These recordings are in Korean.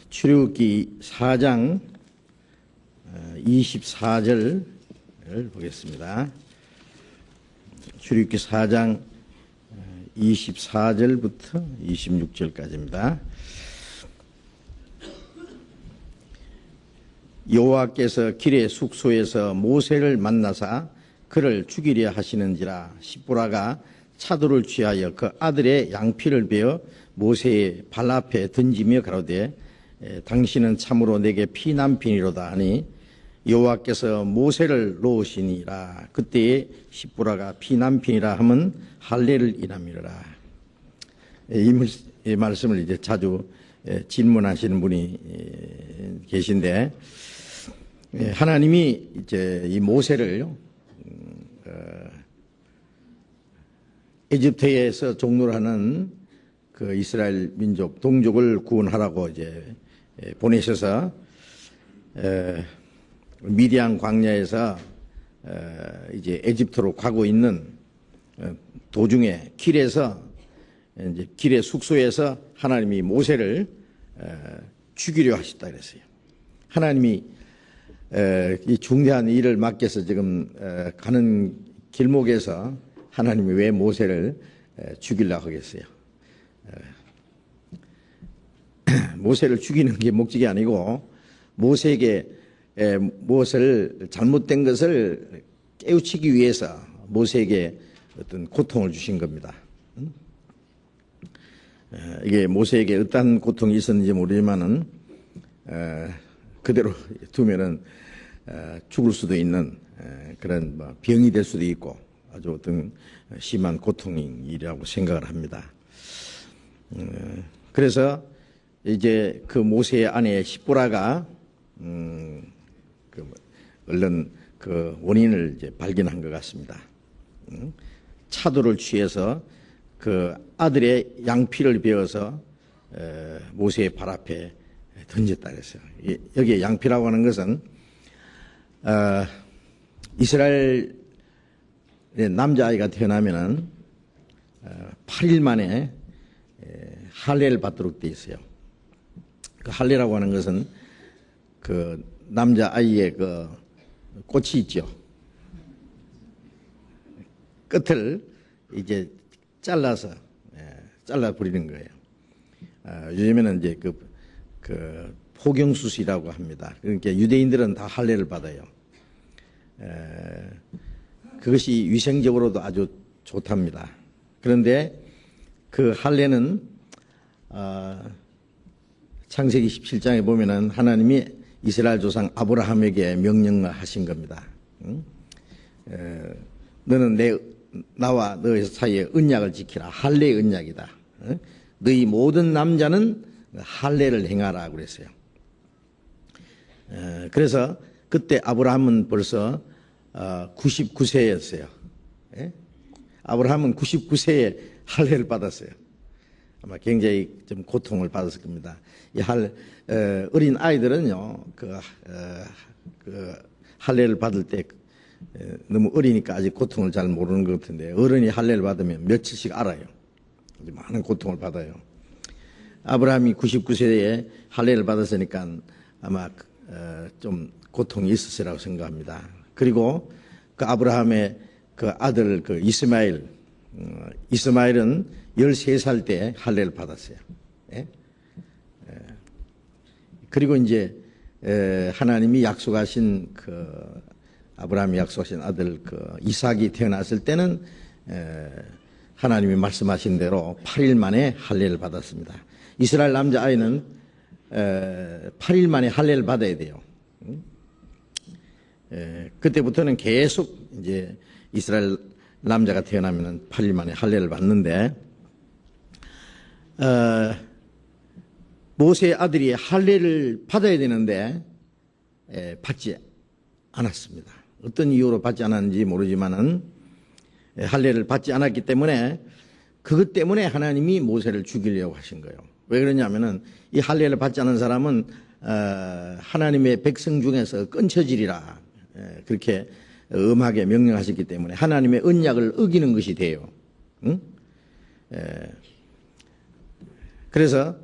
출애굽기 4장 24절을 보겠습니다. 출애굽기 4장 24절부터 26절까지입니다. 여호와께서 길의 숙소에서 모세를 만나사 그를 죽이려 하시는지라. 십보라가 차도를 취하여 그 아들의 양피를 베어 모세의 발 앞에 던지며 가로되 당신은 참으로 내게 피난빈이로다 하니 여호와께서 모세를 놓으시니라. 그때에 십보라가 피난빈이라 하면 할례를 인함이라. 이 말씀을 이제 자주 질문하시는 분이 계신데, 하나님이 이제 이 모세를 에집트에서 종노를 하는 그 이스라엘 민족 동족을 구원하라고 이제 보내셔서 미디안 광야에서 이제 에집트로 가고 있는 도중에 길에서 이제 길의 숙소에서 하나님이 모세를 죽이려 하셨다 그랬어요. 하나님이 이 중대한 일을 맡겨서 지금 가는 길목에서 하나님이 왜 모세를 죽이려고 하겠어요? 모세를 죽이는 게 목적이 아니고 모세에게 무엇을 잘못된 것을 깨우치기 위해서 모세에게 어떤 고통을 주신 겁니다. 이게 모세에게 어떤 고통이 있었는지 모르지만은 그대로 두면은 죽을 수도 있는 그런 병이 될 수도 있고 아주 어떤 심한 고통이라고 생각을 합니다. 그래서 이제 그 모세의 아내 십보라가 얼른 그 원인을 이제 발견한 것 같습니다. 차도를 취해서 그 아들의 양피를 베어서 모세의 발 앞에 던졌다 그랬어요. 여기에 양피라고 하는 것은 이스라엘 남자아이가 태어나면은 8일 만에 할례를 받도록 되어 있어요. 그 할례라고 하는 것은 그 남자아이의 그 꽃이 있죠. 끝을 이제 잘라서 잘라 버리는 거예요. 요즘에는 이제 그 포경수술이라고 합니다. 그러니까 유대인들은 다 할례를 받아요. 그것이 위생적으로도 아주 좋답니다. 그런데 그 할례는 창세기 17장에 보면은 하나님이 이스라엘 조상 아브라함에게 명령하신 겁니다. 너는 나와 너희 사이에 언약을 지키라. 할례의 언약이다. 너희 모든 남자는 할례를 행하라 그랬어요. 그래서 그때 아브라함은 벌써 99세였어요. 아브라함은 99세에 할례를 받았어요. 아마 굉장히 좀 고통을 받았을 겁니다. 어린 아이들은요, 그 할례를 받을 때 너무 어리니까 아직 고통을 잘 모르는 것 같은데, 어른이 할례를 받으면 며칠씩 알아요. 많은 고통을 받아요. 아브라함이 99세에 할례를 받았으니까 아마 좀 고통이 있었으라고 생각합니다. 그리고 그 아브라함의 그 아들 그 이스마엘은 13살 때 할례를 받았어요. 그리고 이제 하나님이 약속하신 그 아브라함이 약속하신 아들 그 이삭이 태어났을 때는 하나님이 말씀하신 대로 8일 만에 할례를 받았습니다. 이스라엘 남자아이는 8일 만에 할례를 받아야 돼요. 그때부터는 계속 이제 이스라엘 남자가 태어나면 8일 만에 할례를 받는데, 모세의 아들이 할례를 받아야 되는데 받지 않았습니다. 어떤 이유로 받지 않았는지 모르지만은 할례를 받지 않았기 때문에 그것 때문에 하나님이 모세를 죽이려고 하신 거예요. 왜 그러냐면은 이 할례를 받지 않은 사람은 하나님의 백성 중에서 끊쳐지리라 그렇게 엄하게 명령하셨기 때문에 하나님의 언약을 어기는 것이 돼요. 응? 그래서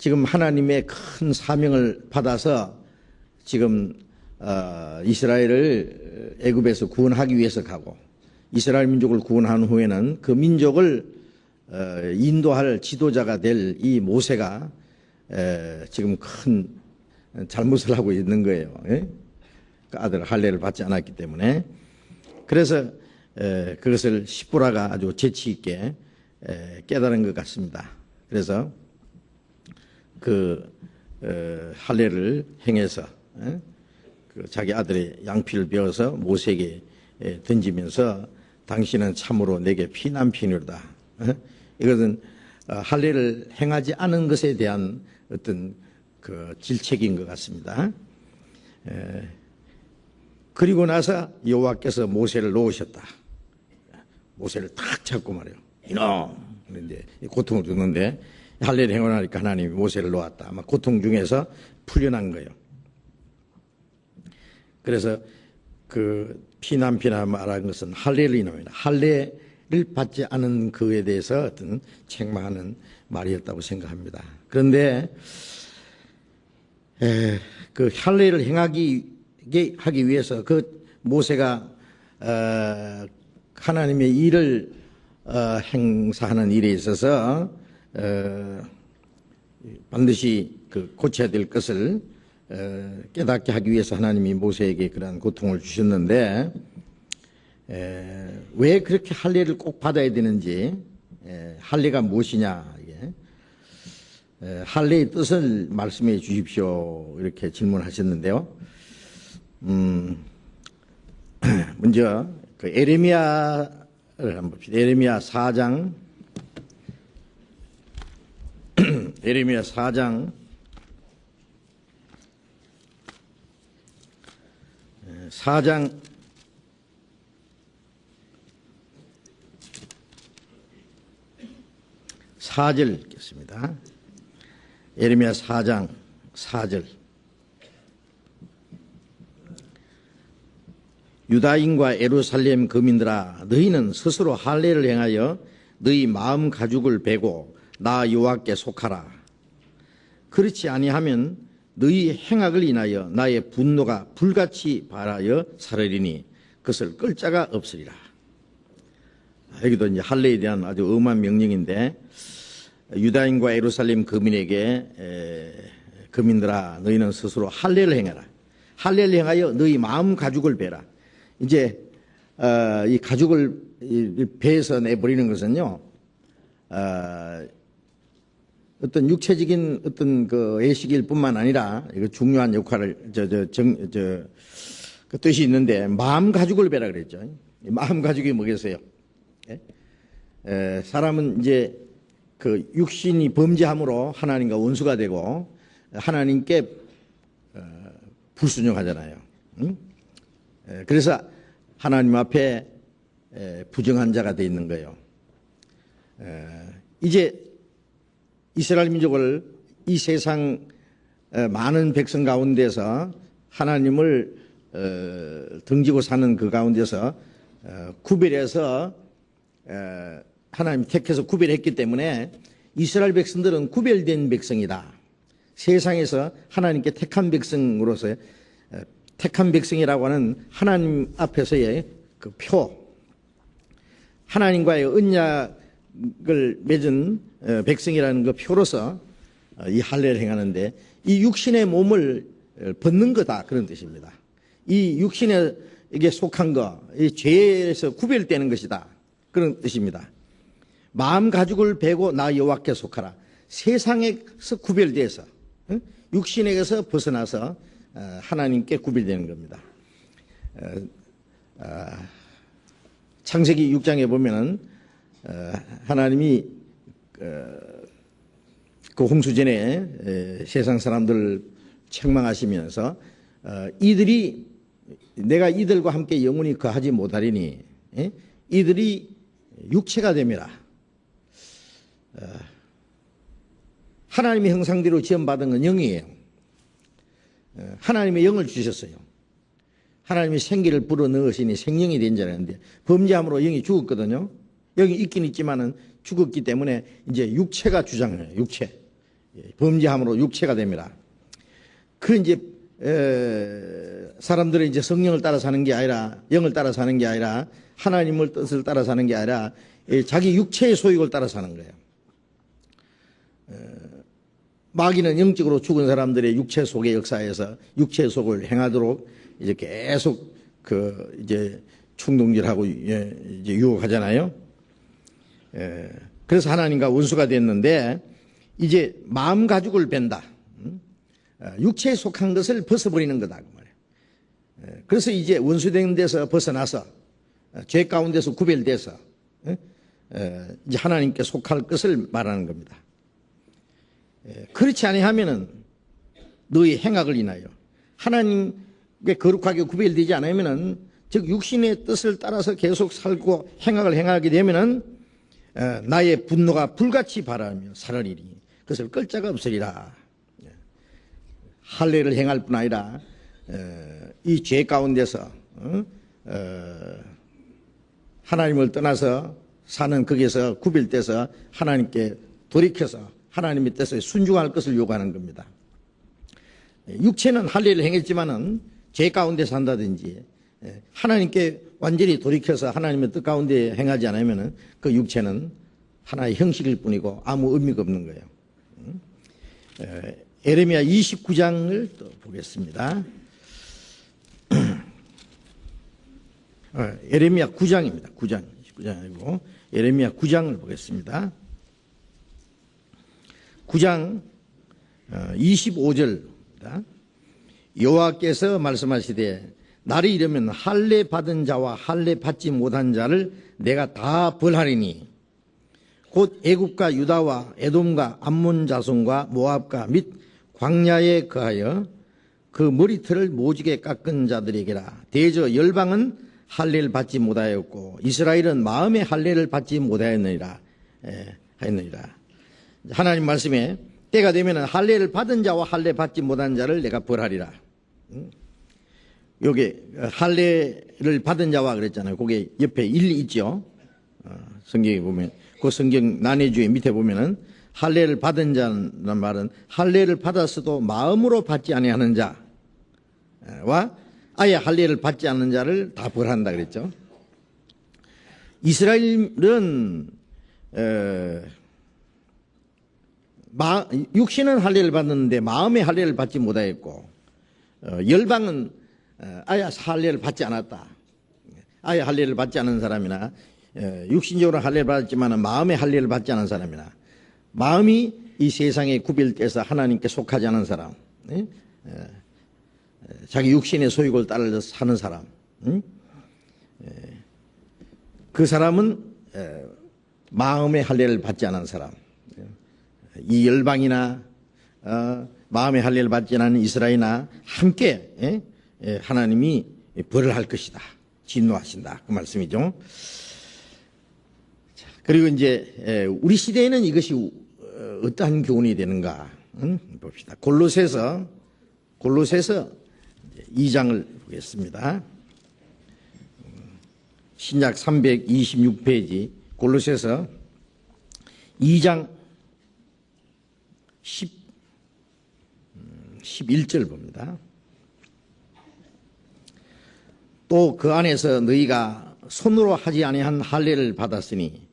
지금 하나님의 큰 사명을 받아서 지금 이스라엘을 애굽에서 구원하기 위해서 가고, 이스라엘 민족을 구원한 후에는 그 민족을 인도할 지도자가 될 이 모세가 지금 큰 잘못을 하고 있는 거예요. 그 아들 할례를 받지 않았기 때문에. 그래서 그것을 시보라가 아주 재치 있게 깨달은 것 같습니다. 그래서 그 할례를 행해서 그 자기 아들의 양피를 베어서 모세에게 던지면서 당신은 참으로 내게 피난편이로다. 이것은 할례를 행하지 않은 것에 대한 어떤 그 질책인 것 같습니다. 그리고 나서 여호와께서 모세를 놓으셨다. 모세를 탁 잡고 말해요. 이놈! 그런데 고통을 주는데 할례를 행하니까 하나님이 모세를 놓았다. 아마 고통 중에서 풀려난 거예요. 그래서 그 피난편이라 말한 것은 할례를 인합니다. 할례를 받지 않은 그에 대해서 어떤 책망하는 말이었다고 생각합니다. 그런데 그 할례를 행하기 위해서 그 모세가 하나님의 일을 행사하는 일에 있어서 반드시 그 고쳐야 될 것을 깨닫게 하기 위해서 하나님이 모세에게 그러한 고통을 주셨는데, 왜 그렇게 할례를 꼭 받아야 되는지, 할례가 무엇이냐, 이게 할례의 뜻을 말씀해 주십시오, 이렇게 질문하셨는데요. 먼저 그 에레미야를 한번 봅시다. 에레미야 4장 에레미야 4장 4절 읽겠습니다. 에레미야 4장 4절. 유다인과 예루살렘 거민들아, 너희는 스스로 할례를 행하여 너희 마음 가죽을 베고 나 여호와께 속하라. 그렇지 아니하면 너희 행악을 인하여 나의 분노가 불같이 발하여 사르리니 그것을 끌 자가 없으리라. 여기도 이제 할례에 대한 아주 엄한 명령인데, 유다인과 예루살렘 거민에게 거민들아, 너희는 스스로 할례를 행하라. 할례를 행하여 너희 마음 가죽을 베라. 이제 이 가죽을 베어서 내버리는 것은요, 어떤 육체적인 어떤 그 예식일 뿐만 아니라 이거 중요한 역할을 그 뜻이 있는데, 마음 가죽을 베라 그랬죠. 마음 가죽이 뭐겠어요? 사람은 이제 그 육신이 범죄함으로 하나님과 원수가 되고 하나님께 불순종하잖아요. 그래서 하나님 앞에 부정한 자가 되어 있는 거예요. 이제 이스라엘 민족을 이 세상 많은 백성 가운데서 하나님을 등지고 사는 그 가운데서 구별해서 하나님 택해서 구별했기 때문에 이스라엘 백성들은 구별된 백성이다. 세상에서 하나님께 택한 백성으로서 택한 백성이라고 하는 하나님 앞에서의 그 표, 하나님과의 언약을 맺은 백성이라는 그 표로서 이 할례를 행하는데, 이 육신의 몸을 벗는 거다, 그런 뜻입니다. 이 육신에게 속한 거, 이 죄에서 구별되는 것이다, 그런 뜻입니다. 마음 가죽을 베고 나 여호와께 속하라. 세상에서 구별돼서, 육신에게서 벗어나서 하나님께 구별되는 겁니다. 창세기 6장에 보면은 하나님이 그 홍수전에 세상 사람들을 책망하시면서 이들이 내가 이들과 함께 영원히 거하지 못하리니 이들이 육체가 됨이라. 하나님의 형상대로 지음받은 건 영이에요. 하나님의 영을 주셨어요. 하나님이 생기를 불어넣으시니 생명이 된 자라는데, 범죄함으로 영이 죽었거든요. 영이 있긴 있지만은 죽었기 때문에 이제 육체가 주장해요. 육체. 범죄함으로 육체가 됩니다. 그 이제 사람들은 이제 성령을 따라 사는 게 아니라, 영을 따라 사는 게 아니라, 하나님을 뜻을 따라 사는 게 아니라 자기 육체의 소욕을 따라 사는 거예요. 마귀는 영적으로 죽은 사람들의 육체 속의 역사에서 육체 속을 행하도록 이제 계속 이제 충동질하고 이제 유혹하잖아요. 그래서 하나님과 원수가 됐는데 이제 마음 가죽을 뺀다. 육체에 속한 것을 벗어버리는 거다 그 말이에요. 그래서 이제 원수된 데서 벗어나서 죄 가운데서 구별돼서 이제 하나님께 속할 것을 말하는 겁니다. 그렇지 아니하면은 너의 행악을 인하여 하나님께 거룩하게 구별되지 않으면은, 즉 육신의 뜻을 따라서 계속 살고 행악을 행하게 되면은 나의 분노가 불같이 발하며 살으리니 그것을 끌 자가 없으리라. 할례를 행할 뿐 아니라 이 죄 가운데서 하나님을 떠나서 사는 거기에서 구별돼서 하나님께 돌이켜서 하나님의 뜻에 순종할 것을 요구하는 겁니다. 육체는 할례를 행했지만은 죄 가운데 산다든지 하나님께 완전히 돌이켜서 하나님의 뜻 가운데 행하지 않으면은 그 육체는 하나의 형식일 뿐이고 아무 의미가 없는 거예요. 예레미야 29장을 또 보겠습니다. 예레미야 9장입니다. 9장, 29장이고 예레미야 9장을 보겠습니다. 9장 25절입니다. 여호와께서 말씀하시되 날이 이르면 할례 받은 자와 할례 받지 못한 자를 내가 다 벌하리니 곧 애굽과 유다와 에돔과 암몬 자손과 모압과 및 광야에 거하여 그 머리털을 모지게 깎은 자들에게라. 대저 열방은 할례를 받지 못하였고 이스라엘은 마음의 할례를 받지 못하였느니라. 하였느니라. 하나님 말씀에 때가 되면 할례를 받은 자와 할례 받지 못한 자를 내가 벌하리라. 여기 할례를 받은 자와 그랬잖아요. 거기에 옆에 일이 있죠. 성경에 보면 그 성경 난해주의 밑에 보면은 할례를 받은 자는 말은 할례를 받았어도 마음으로 받지 아니하는 자와 아예 할례를 받지 않는 자를 다 벌한다 그랬죠. 이스라엘은 육신은 할례를 받는데 마음의 할례를 받지 못하였고 열방은 아예 할례를 받지 않았다. 아예 할례를 받지 않은 사람이나 육신적으로 할례를 받았지만 마음의 할례를 받지 않은 사람이나 마음이 이 세상에 구별돼서 하나님께 속하지 않은 사람, 자기 육신의 소욕을 따라서 사는 사람, 그 사람은 마음의 할례를 받지 않은 사람. 이 열방이나 마음의 할례를 받지 않은 이스라엘이나 함께 하나님이 벌을 할 것이다. 진노하신다. 그 말씀이죠. 그리고 이제 우리 시대에는 이것이 어떠한 교훈이 되는가 봅시다. 골로새서 2장을 보겠습니다. 신약 326페이지 골로새서 2장 11절 봅니다. 또 그 안에서 너희가 손으로 하지 아니한 할례를 받았으니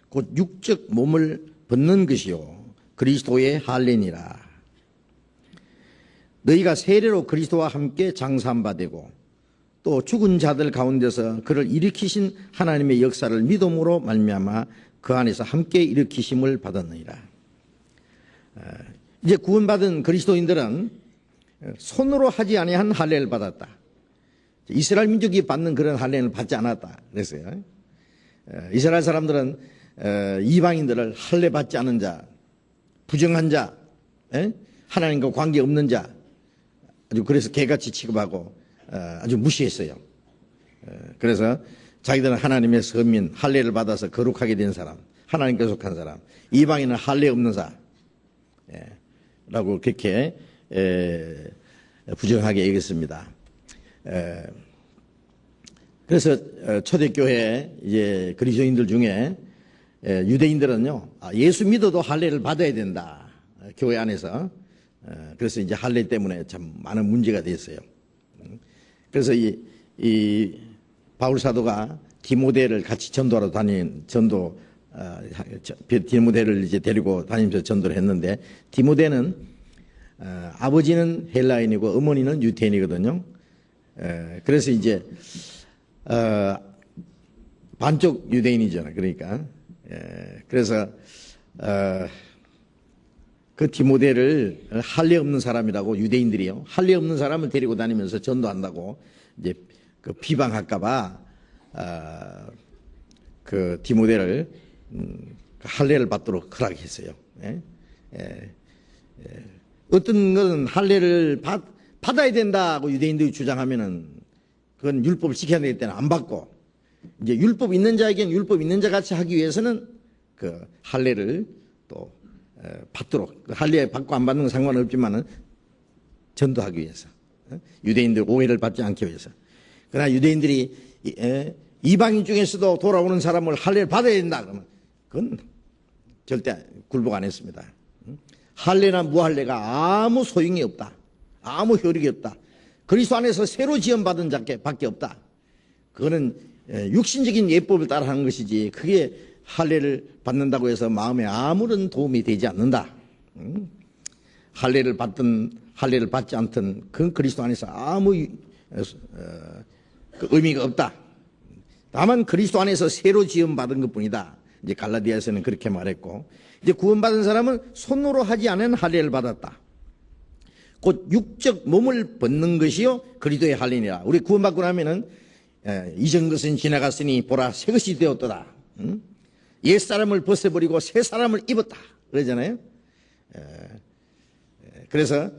곧 육적 몸을 벗는 것이요 그리스도의 할례니라. 너희가 세례로 그리스도와 함께 장사함바 되고 또 죽은 자들 가운데서 그를 일으키신 하나님의 역사를 믿음으로 말미암아 그 안에서 함께 일으키심을 받았느니라. 이제 구원받은 그리스도인들은 손으로 하지 아니한 할례를 받았다. 이스라엘 민족이 받는 그런 할례를 받지 않았다. 그랬어요. 이스라엘 사람들은 이방인들을 할례 받지 않은 자, 부정한 자, 하나님과 관계 없는 자, 아주 그래서 개같이 취급하고 아주 무시했어요. 그래서 자기들은 하나님의 선민, 할례를 받아서 거룩하게 된 사람, 하나님께 속한 사람, 이방인은 할례 없는 사, 라고 그렇게 부정하게 얘기했습니다. 그래서 초대교회 이제 그리스도인들 중에 유대인들은요, 예수 믿어도 할례를 받아야 된다. 교회 안에서. 그래서 이제 할례 때문에 참 많은 문제가 됐어요. 그래서 이 바울 사도가 디모데를 같이 전도하러 디모데를 이제 데리고 다니면서 전도를 했는데, 디모데는 아버지는 헬라인이고 어머니는 유태인이거든요. 그래서 이제 반쪽 유대인이잖아요. 그러니까 그래서 그 디모데를 할례 없는 사람이라고, 유대인들이요, 할례 없는 사람을 데리고 다니면서 전도한다고 이제 그 비방할까봐 그 디모데를 할례를 받도록 허락했어요. 어떤 것은 할례를 받아야 된다고 유대인들이 주장하면은 그건 율법을 지켜야 되기 때문에 안 받고, 이제 율법 있는 자에게는 율법 있는 자 같이 하기 위해서는 그 할례를 또 받도록, 할례 받고 안 받는 건 상관없지만은 전도하기 위해서, 유대인들 오해를 받지 않기 위해서. 그러나 유대인들이 이방인 중에서도 돌아오는 사람을 할례를 받아야 된다 그러면 그건 절대 굴복 안 했습니다. 할례나 무할례가 아무 소용이 없다, 아무 효력이 없다. 그리스도 안에서 새로 지음받은 자밖에 없다. 그거는 육신적인 예법을 따라하는 것이지, 그게 할례를 받는다고 해서 마음에 아무런 도움이 되지 않는다. 할례를 받든 할례를 받지 않든 그건 그리스도 안에서 아무 의미가 없다. 다만 그리스도 안에서 새로 지음받은 것뿐이다. 이제 갈라디아에서는 그렇게 말했고, 이제 구원받은 사람은 손으로 하지 않은 할례를 받았다. 곧 육적 몸을 벗는 것이요 그리스도의 할례니라. 우리 구원받고 나면은 이전 것은 지나갔으니 보라 새 것이 되었도다. 옛 사람을 벗어버리고 새 사람을 입었다 그러잖아요. 그래서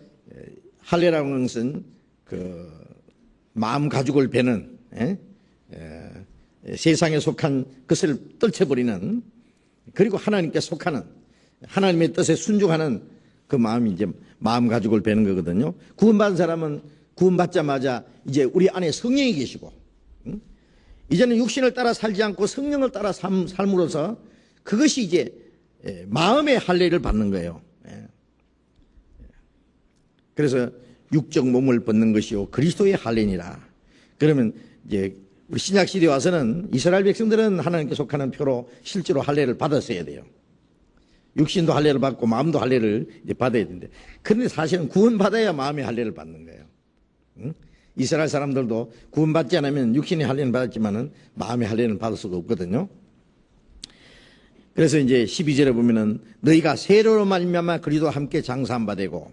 할례라는 것은 그 마음 가죽을 베는, 세상에 속한 것을 떨쳐버리는, 그리고 하나님께 속하는, 하나님의 뜻에 순종하는 그 마음이 이제 마음 가죽을 베는 거거든요. 구원받은 사람은 구원받자마자 이제 우리 안에 성령이 계시고, 이제는 육신을 따라 살지 않고 성령을 따라 삶으로써 그것이 이제 마음의 할례를 받는 거예요. 그래서 육적 몸을 벗는 것이요 그리스도의 할례니라. 그러면 이제 우리 신약 시대에 와서는 이스라엘 백성들은 하나님께 속하는 표로 실제로 할례를 받았어야 돼요. 육신도 할례를 받고 마음도 할례를 이제 받아야 되는데, 그런데 사실은 구원받아야 마음의 할례를 받는 거예요. 이스라엘 사람들도 구원받지 않으면 육신의 할례는 받았지만은 마음의 할례는 받을 수가 없거든요. 그래서 이제 12절에 보면은 너희가 세례로 말미암아 그리스도와 함께 장사한 바 되고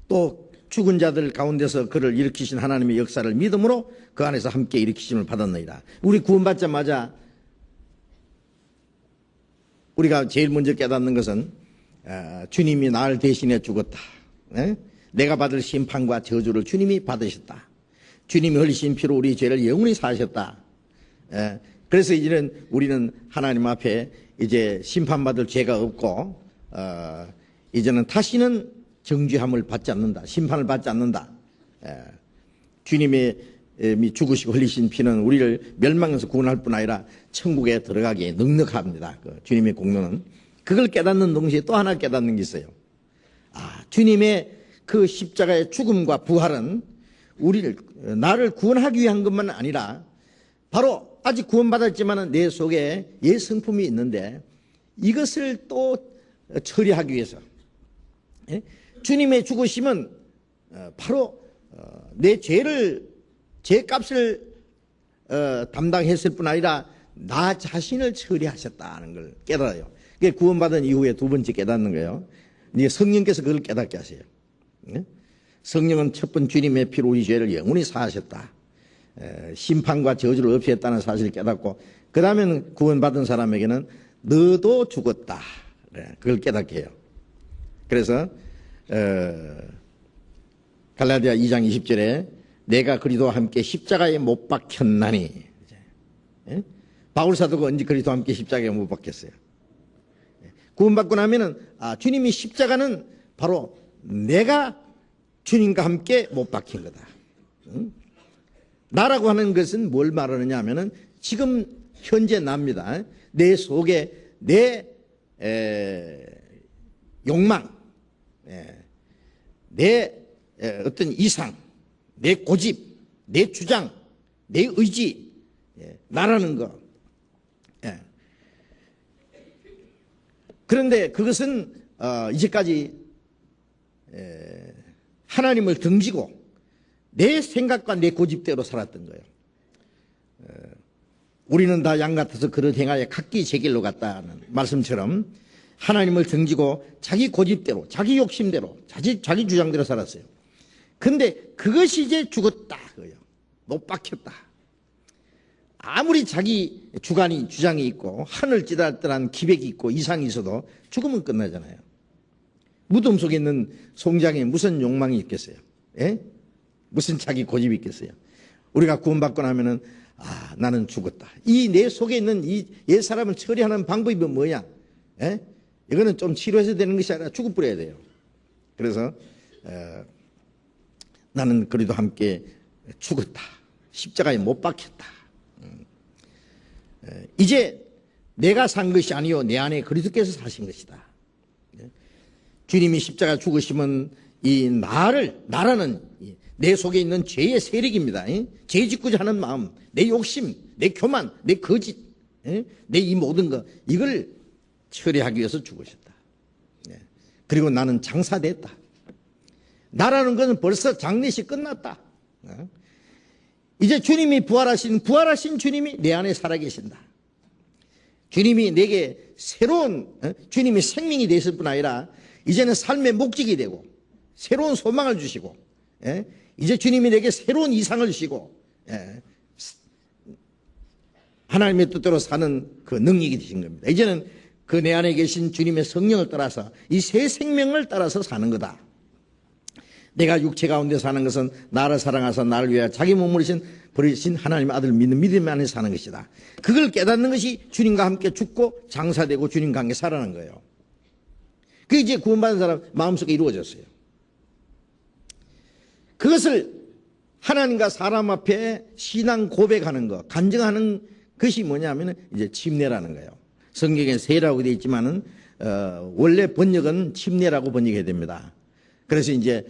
또 죽은 자들 가운데서 그를 일으키신 하나님의 역사를 믿음으로 그 안에서 함께 일으키심을 받았느니라. 우리 구원받자마자 우리가 제일 먼저 깨닫는 것은 주님이 나를 대신해 죽었다. 내가 받을 심판과 저주를 주님이 받으셨다. 주님이 흘리신 피로 우리 죄를 영원히 사하셨다. 그래서 이제는 우리는 하나님 앞에 이제 심판받을 죄가 없고 이제는 다시는 정죄함을 받지 않는다. 심판을 받지 않는다. 주님의 죽으시고 흘리신 피는 우리를 멸망에서 구원할 뿐 아니라 천국에 들어가기에 넉넉합니다. 그 주님의 공로는. 그걸 깨닫는 동시에 또 하나 깨닫는 게 있어요. 주님의 그 십자가의 죽음과 부활은 나를 구원하기 위한 것만 아니라 바로 아직 구원받았지만 내 속에 옛 성품이 있는데 이것을 또 처리하기 위해서, 주님의 죽으심은 바로 내 죄값을 담당했을 뿐 아니라 나 자신을 처리하셨다는 걸 깨달아요. 그게 구원받은 이후에 두 번째 깨닫는 거예요. 이제 성령께서 그걸 깨닫게 하세요. 성령은 첫 번 주님의 피로 우리 죄를 영원히 사하셨다. 심판과 저주를 없애했다는 사실을 깨닫고, 그 다음에는 구원받은 사람에게는 너도 죽었다. 그걸 깨닫게 해요. 그래서 갈라디아 2장 20절에 내가 그리스도와 함께 십자가에 못 박혔나니, 바울 사도가 언제 그리스도와 함께 십자가에 못 박혔어요? 구원받고 나면은 주님이 십자가는 바로 내가 주님과 함께 못 박힌 거다. 나라고 하는 것은 뭘 말하느냐 하면은 지금 현재 납니다. 내 속에 내 욕망, 내 어떤 이상, 내 고집, 내 주장, 내 의지, 나라는 거. 그런데 그것은 이제까지 하나님을 등지고 내 생각과 내 고집대로 살았던 거예요. 우리는 다 양 같아서 그릇 행하여 각기 제 길로 갔다는 말씀처럼 하나님을 등지고 자기 고집대로, 자기 욕심대로, 자기 주장대로 살았어요. 근데 그것이 이제 죽었다 그거예요. 못 박혔다. 아무리 자기 주장이 있고 하늘 찌달달한 기백이 있고 이상이 있어도 죽으면 끝나잖아요. 무덤 속에 있는 송장에 무슨 욕망이 있겠어요? 무슨 자기 고집이 있겠어요? 우리가 구원받고 나면은 나는 죽었다. 이 내 속에 있는 이 옛 사람을 처리하는 방법이 뭐냐? 이거는 좀 치료해서 되는 것이 아니라 죽어버려야 돼요. 그래서 나는 그래도 함께 죽었다. 십자가에 못 박혔다. 이제 내가 산 것이 아니요 내 안에 그리스도께서 사신 것이다. 주님이 십자가 죽으시면 이 나라는 내 속에 있는 죄의 세력입니다. 죄 짓고자 하는 마음, 내 욕심, 내 교만, 내 거짓, 내 이 모든 것 이걸 처리하기 위해서 죽으셨다. 그리고 나는 장사됐다. 나라는 것은 벌써 장례식 끝났다. 이제 주님이 부활하신 주님이 내 안에 살아계신다. 주님이 내게 새로운 주님이 생명이 되실 뿐 아니라 이제는 삶의 목적이 되고 새로운 소망을 주시고 이제 주님이 내게 새로운 이상을 주시고 하나님의 뜻대로 사는 그 능력이 되신 겁니다. 이제는 그 내 안에 계신 주님의 성령을 따라서 이 새 생명을 따라서 사는 거다. 내가 육체 가운데 사는 것은 나를 사랑하사 나를 위하여 자기 몸을 버리신 하나님의 아들 믿는 믿음 안에 사는 것이다. 그걸 깨닫는 것이 주님과 함께 죽고 장사되고 주님과 함께 살아난 거예요. 그게 이제 구원받은 사람 마음속에 이루어졌어요. 그것을 하나님과 사람 앞에 신앙 고백하는 것, 간증하는 것이 뭐냐면 이제 침례라는 거예요. 성경에 세라고 되어 있지만은 원래 번역은 침례라고 번역해야 됩니다. 그래서 이제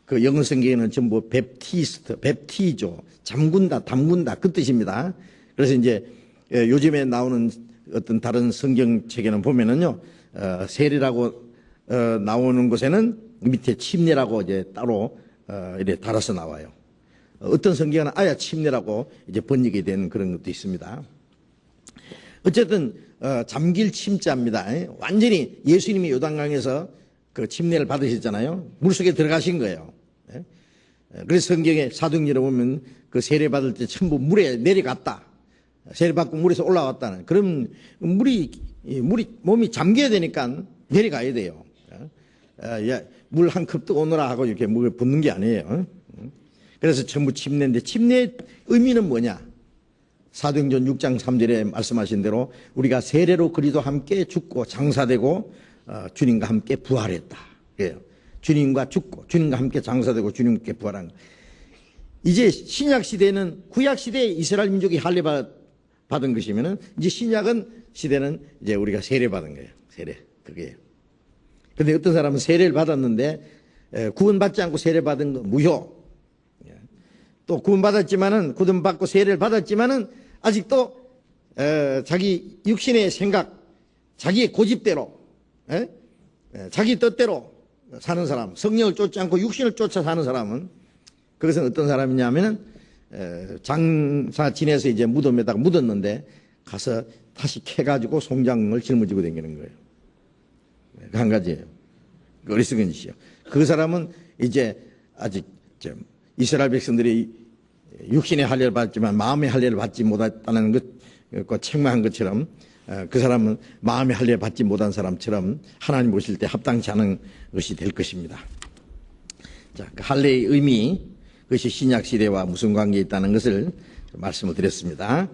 그 영어 성경에는 전부 베프티조, 잠군다, 담군다 그 뜻입니다. 그래서 이제 요즘에 나오는 어떤 다른 성경책에는 보면은요 세례라고 나오는 곳에는 밑에 침례라고 이제 따로 이렇게 달아서 나와요. 어떤 성경은 아예 침례라고 이제 번역이 된 그런 것도 있습니다. 어쨌든 잠길 침자입니다. 완전히 예수님이 요단강에서 그 침례를 받으셨잖아요. 물속에 들어가신 거예요. 그래서 성경에 사도행전에 보면 그 세례 받을 때 전부 물에 내려갔다. 세례 받고 물에서 올라왔다는. 그럼 물이 몸이 잠겨야 되니까 내려가야 돼요. 물 한 컵 뜨고 오너라 하고 이렇게 물을 붓는 게 아니에요. 그래서 전부 침례인데 침례의 의미는 뭐냐? 사도행전 6장 3절에 말씀하신 대로 우리가 세례로 그리스도와 함께 죽고 장사되고 주님과 함께 부활했다. 그래요. 주님과 죽고 주님과 함께 장사되고 주님과 함께 부활한 거. 이제 신약 시대는 구약 시대에 이스라엘 민족이 할례 받은 것이면은 이제 신약은 시대는 이제 우리가 세례 받은 거예요. 세례 그게요. 근데 어떤 사람은 세례를 받았는데 구원받지 않고 세례 받은 거 무효. 또 구원받았지만은 구원받고 세례를 받았지만은 아직도 자기 육신의 생각, 자기의 고집대로, 자기 뜻대로 사는 사람, 성령을 쫓지 않고 육신을 쫓아 사는 사람은 그것은 어떤 사람이냐면은 장사 지내서 이제 무덤에다가 묻었는데 가서 다시 캐가지고 송장을 짊어지고 다니는 거예요. 한 가지예요. 어리석은 짓이요. 그 사람은 이제 아직 이스라엘 백성들이 육신의 할례를 받지만 마음의 할례를 받지 못했다는 것과 책망한 것처럼 그 사람은 마음의 할례를 받지 못한 사람처럼 하나님 보실 때 합당치 않은 것이 될 것입니다. 자, 그 할례의 의미, 그것이 신약 시대와 무슨 관계에 있다는 것을 말씀을 드렸습니다.